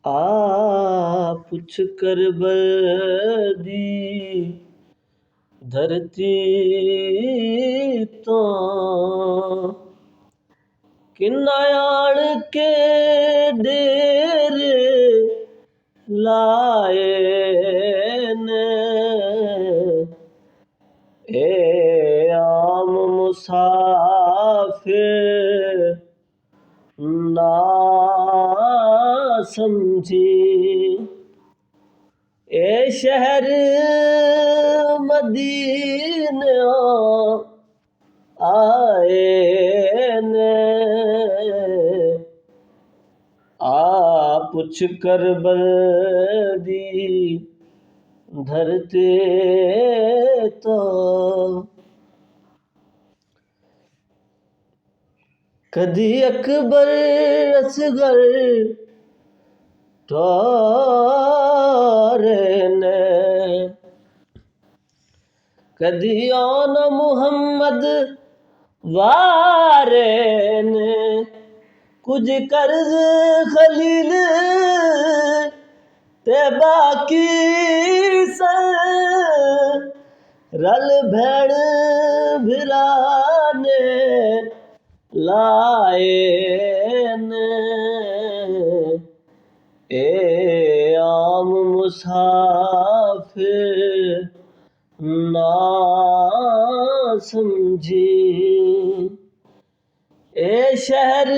आ पुछ कर बदी धरती तो किन्नायाण के डेरे लाए ने ए आम मुसाफिर ना समझी ए शहर मदीने आए ने आ पुछ कर बदी धरते तो कदी अकबर असगर टोरे ने कदी आन मुहम्मद वारे ने कुछ कर्ज खलील ते बाकी रल भेड़ भिराने लाए ने ए आम मुसाफिर ना समझी ए शहर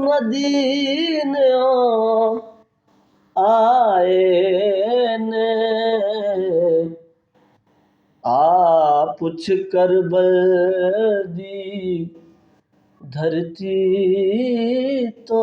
मदीने आए ने आ पुछ कर बदी धरती तो